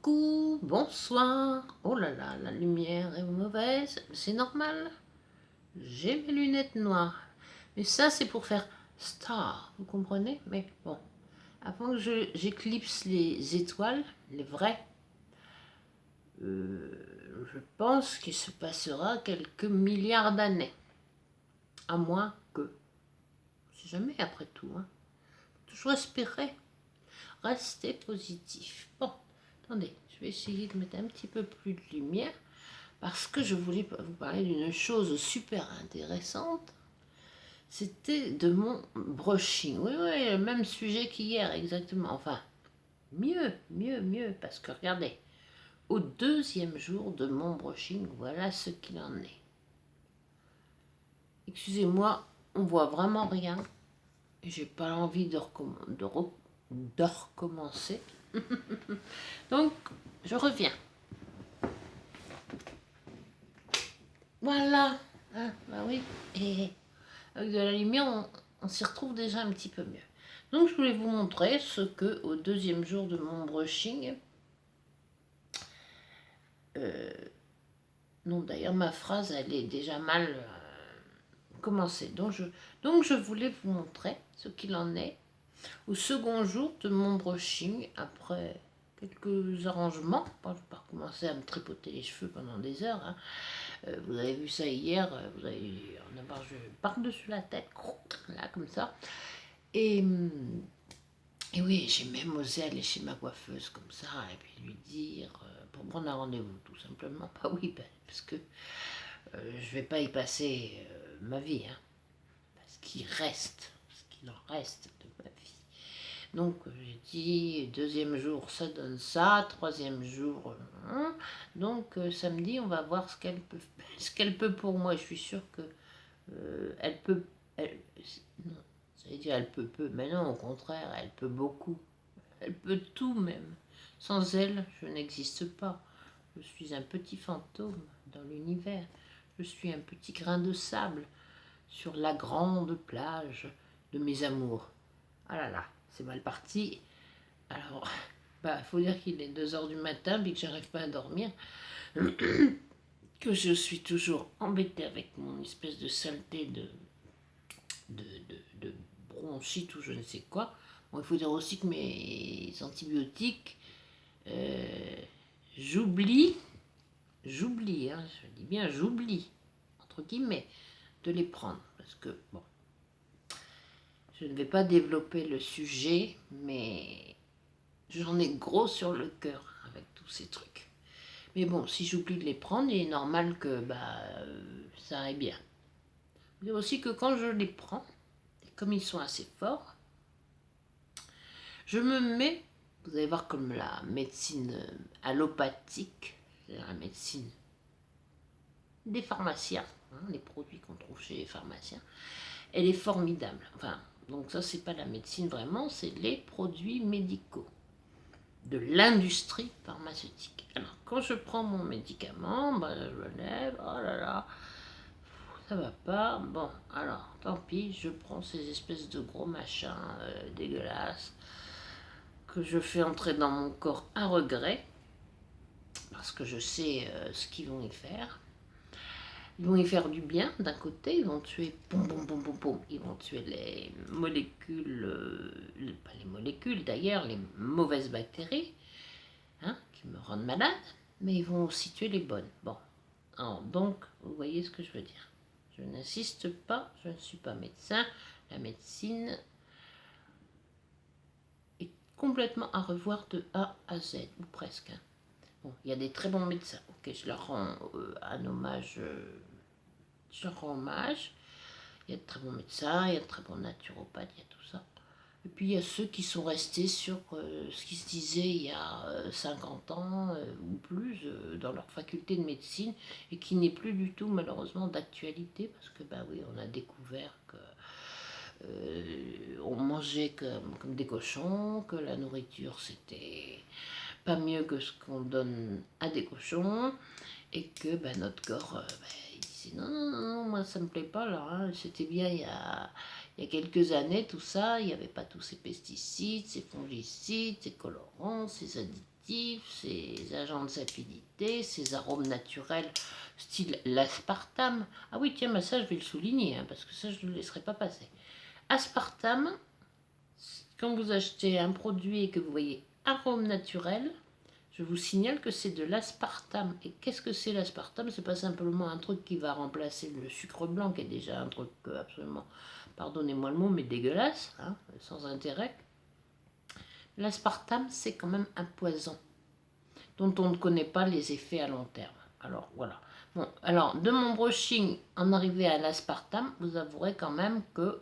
Coucou, bonsoir. Oh là là, la lumière est mauvaise, c'est normal. J'ai mes lunettes noires. Mais ça, c'est pour faire star, vous comprenez? Mais bon, avant que j'éclipse les étoiles, les vraies, je pense qu'il se passera quelques milliards d'années. À moins que. C'est jamais après tout. Hein. Toujours espérer. Restez positif. Bon, attendez, je vais essayer de mettre un petit peu plus de lumière parce que je voulais vous parler d'une chose super intéressante. C'était de mon brushing. Oui, le même sujet qu'hier, exactement. Enfin, mieux, parce que regardez, au deuxième jour de mon brushing, voilà ce qu'il en est. Excusez-moi, on voit vraiment rien. J'ai pas envie de recommencer. Donc, je reviens. Voilà. Ah, bah oui. Et avec de la lumière, on s'y retrouve déjà un petit peu mieux. Donc, je voulais vous montrer ce que, au deuxième jour de mon brushing, non, d'ailleurs, ma phrase, elle est déjà mal commencée. Donc, je voulais vous montrer ce qu'il en est au second jour de mon brushing, après quelques arrangements. Bon, je ne vais pas recommencer à me tripoter les cheveux pendant des heures. Hein. Vous avez vu ça hier, vous avez en avoir par-dessus la tête, là, comme ça. Et oui, j'ai même osé aller chez ma coiffeuse comme ça, et puis lui dire, pour prendre un rendez-vous, tout simplement. Bah oui, parce que je vais pas y passer ma vie, hein, parce qu'il en reste de ma vie. Donc j'ai dit, deuxième jour ça donne ça, troisième jour, donc samedi on va voir ce qu'elle peut pour moi. Je suis sûre que elle peut, non, ça veut dire elle peut peu, mais non, au contraire, elle peut beaucoup, elle peut tout même. Sans elle, je n'existe pas. Je suis un petit fantôme dans l'univers. Je suis un petit grain de sable sur la grande plage de mes amours. Ah là là, c'est mal parti. Alors, faut dire qu'il est 2 heures du matin, puis que j'arrive pas à dormir, que je suis toujours embêtée avec mon espèce de saleté de bronchite ou je ne sais quoi. Bon, il faut dire aussi que mes antibiotiques, j'oublie, hein, je dis bien j'oublie, entre guillemets, de les prendre. Parce que, bon, je ne vais pas développer le sujet, mais j'en ai gros sur le cœur avec tous ces trucs. Mais bon, si j'oublie de les prendre, il est normal que ça aille bien. Mais aussi que quand je les prends, comme ils sont assez forts, je me mets, vous allez voir comme la médecine allopathique, c'est-à-dire la médecine des pharmaciens, hein, les produits qu'on trouve chez les pharmaciens, elle est formidable. Enfin, donc ça c'est pas la médecine vraiment, c'est les produits médicaux de l'industrie pharmaceutique. Alors, quand je prends mon médicament, je le lève, oh là là, ça va pas. Bon, alors, tant pis, je prends ces espèces de gros machins dégueulasses que je fais entrer dans mon corps à regret, parce que je sais ce qu'ils vont y faire. Ils vont y faire du bien d'un côté, ils vont tuer, ils vont tuer les molécules, pas les molécules d'ailleurs, les mauvaises bactéries, hein, qui me rendent malade, mais ils vont aussi tuer les bonnes. Bon, alors, donc, vous voyez ce que je veux dire. Je n'insiste pas, je ne suis pas médecin, la médecine est complètement à revoir de A à Z, ou presque. Hein. Bon, il y a des très bons médecins, ok, je leur rends un hommage, je leur rends hommage. Il y a de très bons médecins, il y a de très bons naturopathes, il y a tout ça. Et puis il y a ceux qui sont restés sur ce qui se disait il y a 50 ans ou plus dans leur faculté de médecine et qui n'est plus du tout malheureusement d'actualité parce que oui, on a découvert que on mangeait comme des cochons, que la nourriture c'était pas mieux que ce qu'on donne à des cochons et que notre corps il disait non, moi ça me plaît pas là, hein. C'était bien il y a quelques années tout ça, il n'y avait pas tous ces pesticides, ces fongicides, ces colorants, ces additifs, actifs, ces agents de sapidité, ces arômes naturels, style l'aspartame. Ah oui, tiens, mais ça, je vais le souligner, hein, parce que ça, je ne le laisserai pas passer. Aspartame, quand vous achetez un produit et que vous voyez arôme naturel, je vous signale que c'est de l'aspartame. Et qu'est-ce que c'est l'aspartame? C'est pas simplement un truc qui va remplacer le sucre blanc, qui est déjà un truc absolument, pardonnez-moi le mot, mais dégueulasse, hein, sans intérêt. L'aspartame, c'est quand même un poison dont on ne connaît pas les effets à long terme. Alors voilà. Bon, alors de mon brushing en arrivé à l'aspartame, vous avouerez quand même que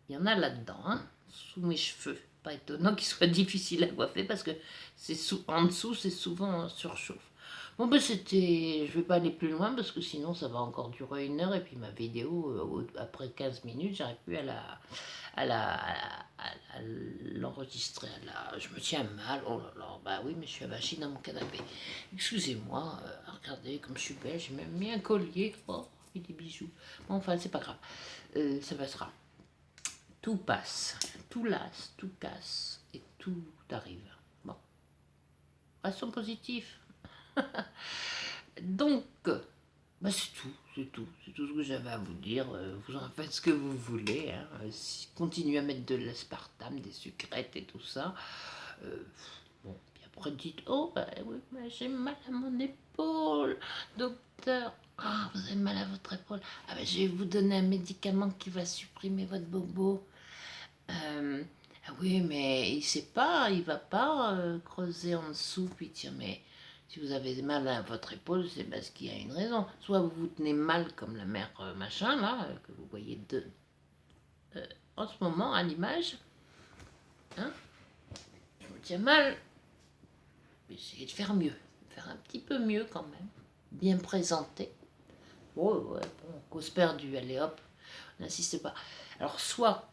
il y en a là-dedans, hein, sous mes cheveux. Pas étonnant qu'il soit difficile à coiffer parce que c'est en dessous, c'est souvent surchauffe. Bon, ben c'était. Je vais pas aller plus loin parce que sinon ça va encore durer 1 heure et puis ma vidéo, après 15 minutes, j'arrive plus à l'enregistrer. Je me tiens mal. Oh là là, bah oui, mais je suis avachi dans mon canapé. Excusez-moi, regardez comme je suis belle, j'ai même mis un collier. Oh, et des bijoux. Bon, enfin, c'est pas grave. Ça passera. Tout passe, tout lasse, tout casse et tout arrive. Bon, restons positifs. Donc, bah c'est tout ce que j'avais à vous dire. Vous en faites ce que vous voulez. Hein. Continuez à mettre de l'aspartame, des sucrètes et tout ça. Bon, puis après dites, oh, bah, oui, bah, j'ai mal à mon épaule, docteur. Ah, vous avez mal à votre épaule. Ah, bah, je vais vous donner un médicament qui va supprimer votre bobo. Ah oui, mais il sait pas, il va pas creuser en dessous, puis tiens, mais si vous avez mal à votre épaule, c'est parce qu'il y a une raison. Soit vous vous tenez mal comme la mère machin, là, que vous voyez en ce moment à l'image. Hein, je me tiens mal. Essayez de faire mieux, faire un petit peu mieux quand même. Bien présenté. Oh, ouais, bon, cause perdue, allez hop, n'insistez pas. Alors, soit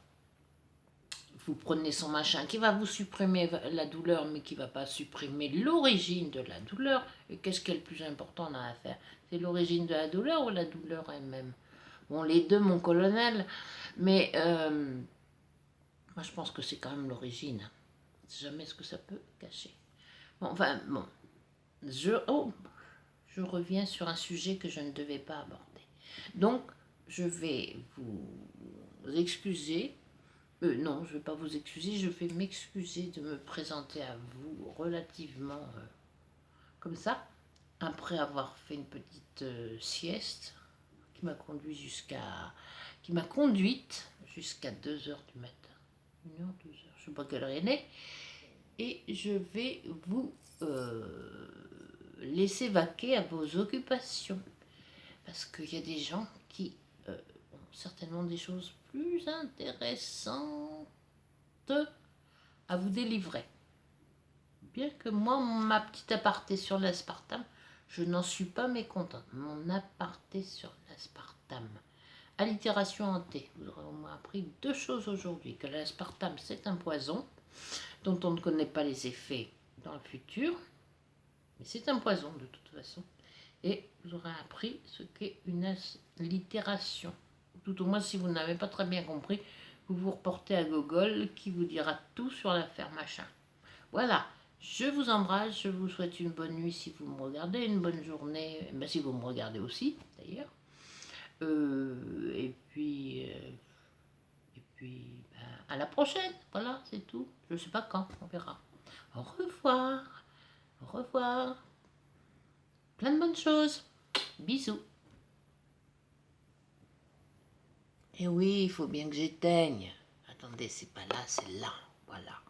vous prenez son machin qui va vous supprimer la douleur, mais qui ne va pas supprimer l'origine de la douleur. Et qu'est-ce qui est le plus important dans l'affaire? C'est l'origine de la douleur ou la douleur elle-même? Bon, les deux, mon colonel, mais moi je pense que c'est quand même l'origine. On ne sait jamais ce que ça peut cacher. Bon, enfin, bon. Je reviens sur un sujet que je ne devais pas aborder. Donc, je vais vous excuser. Non, je ne vais pas vous excuser, je vais m'excuser de me présenter à vous relativement comme ça, après avoir fait une petite sieste qui m'a conduite jusqu'à 2 heures du matin. 1 heure, 2 heures, je ne sais pas quelle heure elle est. Et je vais vous laisser vaquer à vos occupations. Parce qu'il y a des gens qui ont certainement des choses plus intéressantes à vous délivrer. Bien que moi, ma petite aparté sur l'aspartame, je n'en suis pas mécontente. Mon aparté sur l'aspartame. Allitération en T. Vous aurez au moins appris 2 choses aujourd'hui. Que l'aspartame, c'est un poison dont on ne connaît pas les effets dans le futur. Mais c'est un poison de toute façon. Et vous aurez appris ce qu'est une allitération. Tout au moins, si vous n'avez pas très bien compris, vous vous reportez à Google qui vous dira tout sur l'affaire machin. Voilà, je vous embrasse, je vous souhaite une bonne nuit si vous me regardez, une bonne journée, ben, si vous me regardez aussi d'ailleurs. Et puis ben, à la prochaine, voilà, c'est tout. Je ne sais pas quand, on verra. Au revoir, au revoir. Plein de bonnes choses. Bisous. Et oui, il faut bien que j'éteigne. Attendez, c'est pas là, c'est là. Voilà.